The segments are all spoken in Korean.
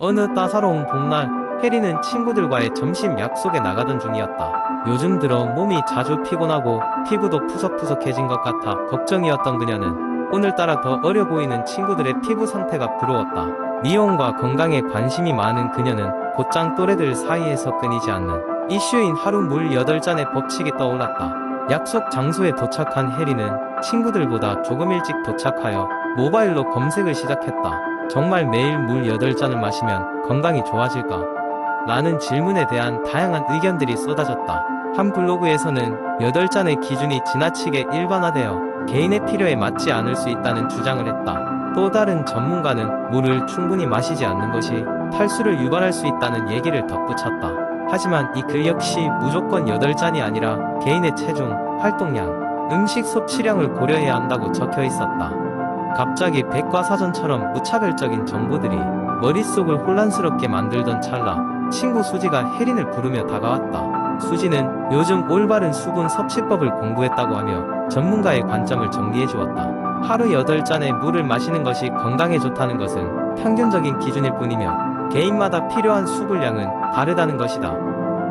어느 따사로운 봄날, 혜리는 친구들과의 점심 약속에 나가던 중이었다. 요즘 들어 몸이 자주 피곤하고 피부도 푸석푸석해진 것 같아 걱정이었던 그녀는 오늘따라 더 어려 보이는 친구들의 피부 상태가 부러웠다. 미용과 건강에 관심이 많은 그녀는 곧장 또래들 사이에서 끊이지 않는 이슈인 하루 물 8잔의 법칙이 떠올랐다. 약속 장소에 도착한 혜리는 친구들보다 조금 일찍 도착하여 모바일로 검색을 시작했다. 정말 매일 물 8잔을 마시면 건강이 좋아질까? 라는 질문에 대한 다양한 의견들이 쏟아졌다. 한 블로그에서는 8잔의 기준이 지나치게 일반화되어 개인의 필요에 맞지 않을 수 있다는 주장을 했다. 또 다른 전문가는 물을 충분히 마시지 않는 것이 탈수를 유발할 수 있다는 얘기를 덧붙였다. 하지만 이 글 역시 무조건 8잔이 아니라 개인의 체중, 활동량, 음식 섭취량을 고려해야 한다고 적혀 있었다. 갑자기 백과사전처럼 무차별적인 정보들이 머릿속을 혼란스럽게 만들던 찰나 친구 수지가 혜린을 부르며 다가왔다. 수지는 요즘 올바른 수분 섭취법을 공부했다고 하며 전문가의 관점을 정리해 주었다. 하루 8잔의 물을 마시는 것이 건강에 좋다는 것은 평균적인 기준일 뿐이며 개인마다 필요한 수분량은 다르다는 것이다.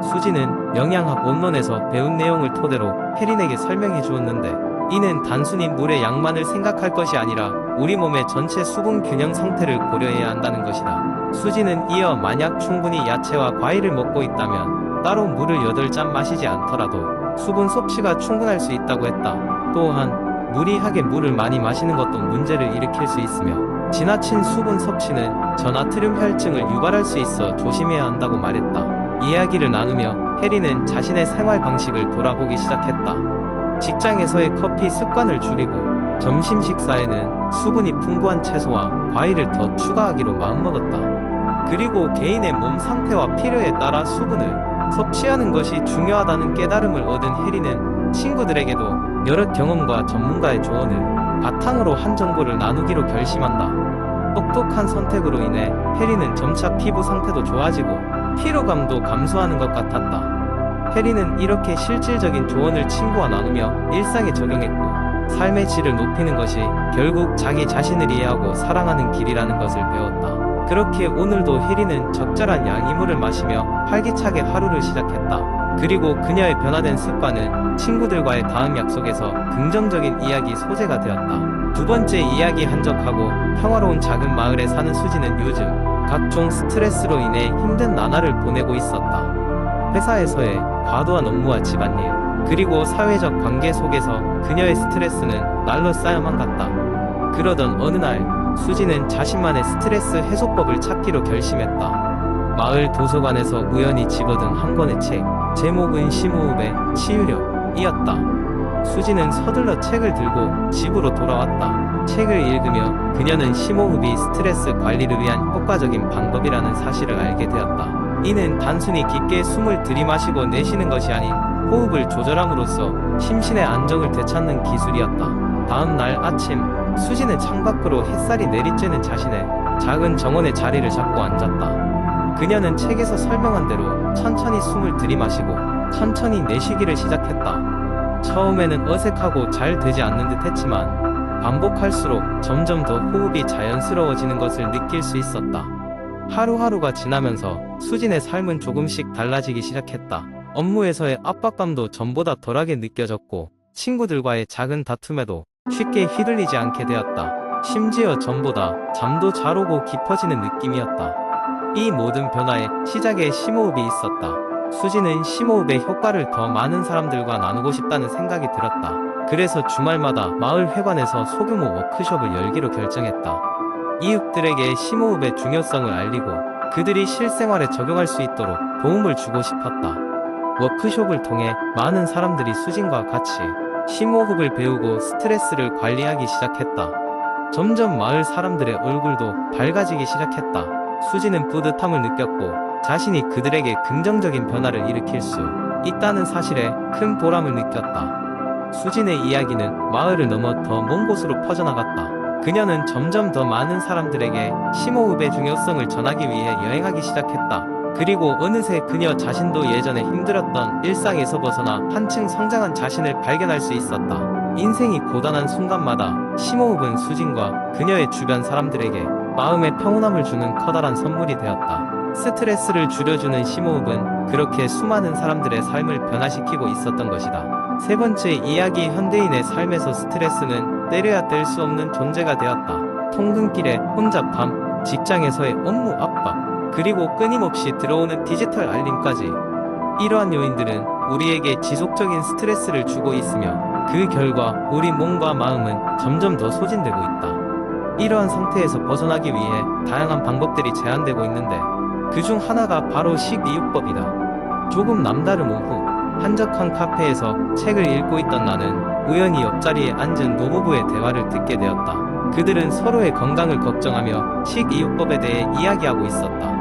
수지는 영양학 원론에서 배운 내용을 토대로 혜린에게 설명해 주었는데 이는 단순히 물의 양만을 생각할 것이 아니라 우리 몸의 전체 수분 균형 상태를 고려해야 한다는 것이다. 수지는 이어 만약 충분히 야채와 과일을 먹고 있다면 따로 물을 8잔 마시지 않더라도 수분 섭취가 충분할 수 있다고 했다. 또한 무리하게 물을 많이 마시는 것도 문제를 일으킬 수 있으며 지나친 수분 섭취는 저나트륨 혈증을 유발할 수 있어 조심해야 한다고 말했다. 이야기를 나누며 혜리는 자신의 생활 방식을 돌아보기 시작했다. 직장에서의 커피 습관을 줄이고 점심 식사에는 수분이 풍부한 채소와 과일을 더 추가하기로 마음먹었다. 그리고 개인의 몸 상태와 필요에 따라 수분을 섭취하는 것이 중요하다는 깨달음을 얻은 혜리는 친구들에게도 여러 경험과 전문가의 조언을 바탕으로 한 정보를 나누기로 결심한다. 똑똑한 선택으로 인해 혜리는 점차 피부 상태도 좋아지고 피로감도 감소하는 것 같았다. 혜리는 이렇게 실질적인 조언을 친구와 나누며 일상에 적용했고 삶의 질을 높이는 것이 결국 자기 자신을 이해하고 사랑하는 길이라는 것을 배웠다. 그렇게 오늘도 혜리는 적절한 양의 물을 마시며 활기차게 하루를 시작했다. 그리고 그녀의 변화된 습관은 친구들과의 다음 약속에서 긍정적인 이야기 소재가 되었다. 두 번째 이야기 한적하고 평화로운 작은 마을에 사는 수지는 요즘 각종 스트레스로 인해 힘든 나날을 보내고 있었다. 회사에서의 과도한 업무와 집안일, 그리고 사회적 관계 속에서 그녀의 스트레스는 날로 쌓여만 갔다. 그러던 어느 날, 수지는 자신만의 스트레스 해소법을 찾기로 결심했다. 마을 도서관에서 우연히 집어든 한 권의 책, 제목은 심호흡의 치유력이었다. 수지는 서둘러 책을 들고 집으로 돌아왔다. 책을 읽으며 그녀는 심호흡이 스트레스 관리를 위한 효과적인 방법이라는 사실을 알게 되었다. 이는 단순히 깊게 숨을 들이마시고 내쉬는 것이 아닌 호흡을 조절함으로써 심신의 안정을 되찾는 기술이었다. 다음 날 아침, 수지는 창밖으로 햇살이 내리쬐는 자신의 작은 정원의 자리를 잡고 앉았다. 그녀는 책에서 설명한 대로 천천히 숨을 들이마시고 천천히 내쉬기를 시작했다. 처음에는 어색하고 잘 되지 않는 듯 했지만 반복할수록 점점 더 호흡이 자연스러워지는 것을 느낄 수 있었다. 하루하루가 지나면서 수진의 삶은 조금씩 달라지기 시작했다. 업무에서의 압박감도 전보다 덜하게 느껴졌고 친구들과의 작은 다툼에도 쉽게 휘둘리지 않게 되었다. 심지어 전보다 잠도 잘 오고 깊어지는 느낌이었다. 이 모든 변화에 시작에 심호흡이 있었다. 수진은 심호흡의 효과를 더 많은 사람들과 나누고 싶다는 생각이 들었다. 그래서 주말마다 마을 회관에서 소규모 워크숍을 열기로 결정했다. 이웃들에게 심호흡의 중요성을 알리고 그들이 실생활에 적용할 수 있도록 도움을 주고 싶었다. 워크숍을 통해 많은 사람들이 수진과 같이 심호흡을 배우고 스트레스를 관리하기 시작했다. 점점 마을 사람들의 얼굴도 밝아지기 시작했다. 수진은 뿌듯함을 느꼈고 자신이 그들에게 긍정적인 변화를 일으킬 수 있다는 사실에 큰 보람을 느꼈다. 수진의 이야기는 마을을 넘어 더 먼 곳으로 퍼져나갔다. 그녀는 점점 더 많은 사람들에게 심호흡의 중요성을 전하기 위해 여행하기 시작했다. 그리고 어느새 그녀 자신도 예전에 힘들었던 일상에서 벗어나 한층 성장한 자신을 발견할 수 있었다. 인생이 고단한 순간마다 심호흡은 수진과 그녀의 주변 사람들에게 마음에 평온함을 주는 커다란 선물이 되었다. 스트레스를 줄여주는 심호흡은 그렇게 수많은 사람들의 삶을 변화시키고 있었던 것이다. 세 번째 이야기, 현대인의 삶에서 스트레스는 때려야 뗄 수 없는 존재가 되었다. 통근길의 혼잡함, 직장에서의 업무 압박, 그리고 끊임없이 들어오는 디지털 알림까지. 이러한 요인들은 우리에게 지속적인 스트레스를 주고 있으며 그 결과 우리 몸과 마음은 점점 더 소진되고 있다. 이러한 상태에서 벗어나기 위해 다양한 방법들이 제한되고 있는데 그 중 하나가 바로 식이요법이다. 조금 남다른 오후, 한적한 카페에서 책을 읽고 있던 나는 우연히 옆자리에 앉은 노부부의 대화를 듣게 되었다. 그들은 서로의 건강을 걱정하며 식이요법에 대해 이야기하고 있었다.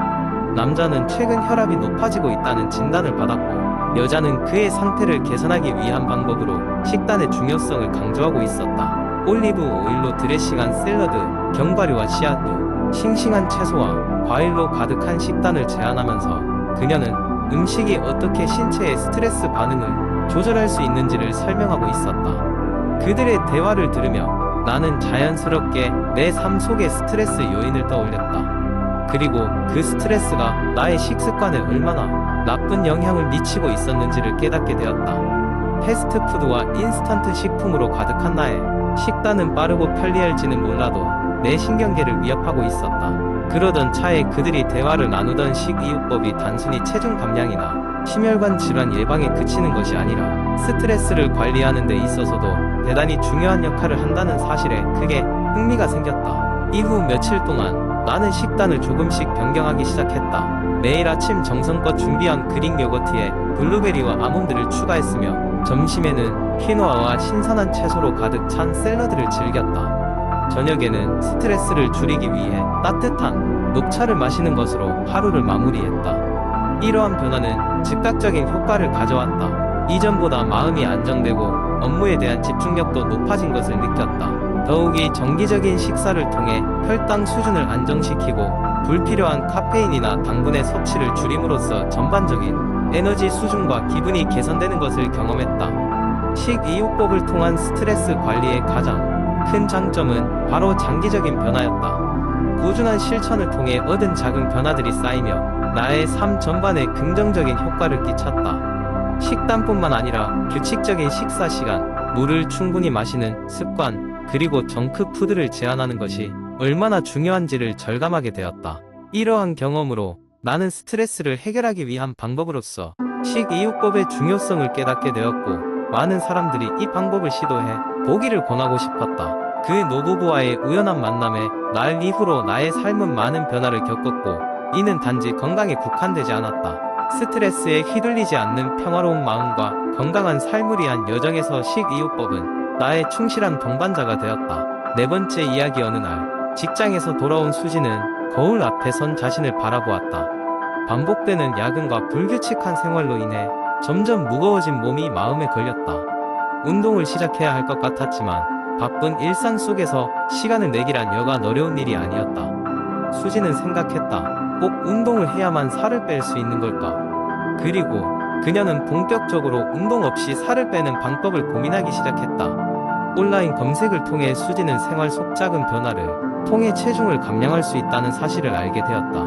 남자는 최근 혈압이 높아지고 있다는 진단을 받았고, 여자는 그의 상태를 개선하기 위한 방법으로 식단의 중요성을 강조하고 있었다. 올리브 오일로 드레싱한 샐러드, 견과류와 씨앗류, 싱싱한 채소와 과일로 가득한 식단을 제안하면서 그녀는 음식이 어떻게 신체의 스트레스 반응을 조절할 수 있는지를 설명하고 있었다. 그들의 대화를 들으며 나는 자연스럽게 내 삶 속의 스트레스 요인을 떠올렸다. 그리고 그 스트레스가 나의 식습관에 얼마나 나쁜 영향을 미치고 있었는지를 깨닫게 되었다. 패스트푸드와 인스턴트 식품으로 가득한 나의 식단은 빠르고 편리할지는 몰라도 내 신경계를 위협하고 있었다. 그러던 차에 그들이 대화를 나누던 식이요법이 단순히 체중 감량이나 심혈관 질환 예방에 그치는 것이 아니라 스트레스를 관리하는 데 있어서도 대단히 중요한 역할을 한다는 사실에 크게 흥미가 생겼다. 이후 며칠 동안 나는 식단을 조금씩 변경하기 시작했다. 매일 아침 정성껏 준비한 그릭 요거트에 블루베리와 아몬드를 추가했으며 점심에는 퀴노아와 신선한 채소로 가득 찬 샐러드를 즐겼다. 저녁에는 스트레스를 줄이기 위해 따뜻한 녹차를 마시는 것으로 하루를 마무리했다. 이러한 변화는 즉각적인 효과를 가져왔다. 이전보다 마음이 안정되고 업무에 대한 집중력도 높아진 것을 느꼈다. 더욱이 정기적인 식사를 통해 혈당 수준을 안정시키고 불필요한 카페인이나 당분의 섭취를 줄임으로써 전반적인 에너지 수준과 기분이 개선되는 것을 경험했다. 식이요법을 통한 스트레스 관리의 가장 큰 장점은 바로 장기적인 변화였다. 꾸준한 실천을 통해 얻은 작은 변화들이 쌓이며 나의 삶 전반에 긍정적인 효과를 끼쳤다. 식단뿐만 아니라 규칙적인 식사 시간, 물을 충분히 마시는 습관, 그리고 정크푸드를 제한하는 것이 얼마나 중요한지를 절감하게 되었다. 이러한 경험으로 나는 스트레스를 해결하기 위한 방법으로서 식이요법의 중요성을 깨닫게 되었고, 많은 사람들이 이 방법을 시도해 보기를 권하고 싶었다. 그 노부부와의 우연한 만남에 날 이후로 나의 삶은 많은 변화를 겪었고, 이는 단지 건강에 국한되지 않았다. 스트레스에 휘둘리지 않는 평화로운 마음과 건강한 삶을 위한 여정에서 식이요법은 나의 충실한 동반자가 되었다. 네 번째 이야기. 어느 날 직장에서 돌아온 수지는 거울 앞에 선 자신을 바라보았다. 반복되는 야근과 불규칙한 생활로 인해 점점 무거워진 몸이 마음에 걸렸다. 운동을 시작해야 할 것 같았지만 바쁜 일상 속에서 시간을 내기란 여간 어려운 일이 아니었다. 수지는 생각했다. 꼭 운동을 해야만 살을 뺄 수 있는 걸까? 그리고 그녀는 본격적으로 운동 없이 살을 빼는 방법을 고민하기 시작했다. 온라인 검색을 통해 수지는 생활 속 작은 변화를 통해 체중을 감량할 수 있다는 사실을 알게 되었다.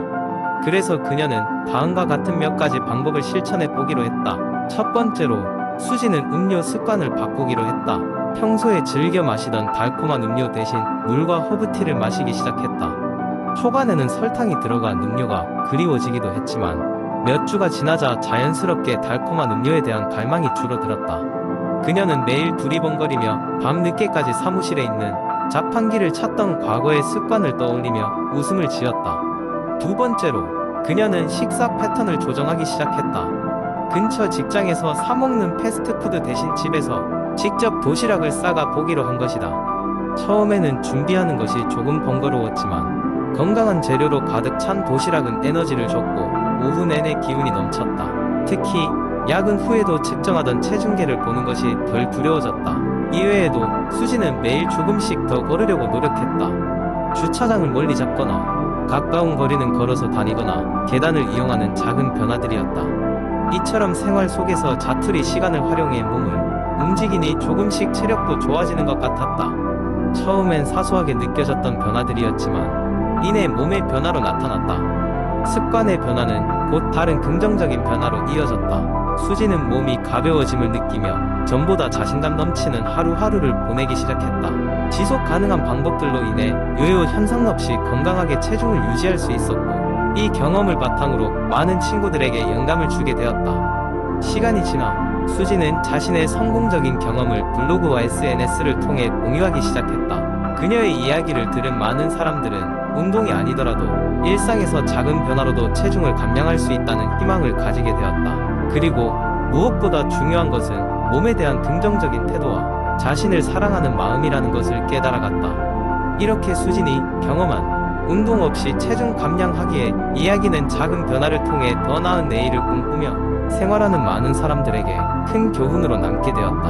그래서 그녀는 다음과 같은 몇 가지 방법을 실천해 보기로 했다. 첫 번째로, 수지는 음료 습관을 바꾸기로 했다. 평소에 즐겨 마시던 달콤한 음료 대신 물과 허브티를 마시기 시작했다. 초반에는 설탕이 들어간 음료가 그리워지기도 했지만 몇 주가 지나자 자연스럽게 달콤한 음료에 대한 갈망이 줄어들었다. 그녀는 매일 두리번거리며 밤늦게까지 사무실에 있는 자판기를 찾던 과거의 습관을 떠올리며 웃음을 지었다. 두 번째로, 그녀는 식사 패턴을 조정하기 시작했다. 근처 직장에서 사먹는 패스트푸드 대신 집에서 직접 도시락을 싸가 보기로 한 것이다. 처음에는 준비하는 것이 조금 번거로웠지만 건강한 재료로 가득 찬 도시락은 에너지를 줬고 오후 내내 기운이 넘쳤다. 특히 야근 후에도 측정하던 체중계를 보는 것이 덜 두려워졌다. 이외에도 수지는 매일 조금씩 더 걸으려고 노력했다. 주차장을 멀리 잡거나 가까운 거리는 걸어서 다니거나 계단을 이용하는 작은 변화들이었다. 이처럼 생활 속에서 자투리 시간을 활용해 몸을 움직이니 조금씩 체력도 좋아지는 것 같았다. 처음엔 사소하게 느껴졌던 변화들이었지만 이내 몸의 변화로 나타났다. 습관의 변화는 곧 다른 긍정적인 변화로 이어졌다. 수지는 몸이 가벼워짐을 느끼며 전보다 자신감 넘치는 하루하루를 보내기 시작했다. 지속 가능한 방법들로 인해 요요 현상 없이 건강하게 체중을 유지할 수 있었고, 이 경험을 바탕으로 많은 친구들에게 영감을 주게 되었다. 시간이 지나 수지는 자신의 성공적인 경험을 블로그와 SNS를 통해 공유하기 시작했다. 그녀의 이야기를 들은 많은 사람들은 운동이 아니더라도 일상에서 작은 변화로도 체중을 감량할 수 있다는 희망을 가지게 되었다. 그리고 무엇보다 중요한 것은 몸에 대한 긍정적인 태도와 자신을 사랑하는 마음이라는 것을 깨달아갔다. 이렇게 수진이 경험한 운동 없이 체중 감량하기에 이야기는 작은 변화를 통해 더 나은 내일을 꿈꾸며 생활하는 많은 사람들에게 큰 교훈으로 남게 되었다.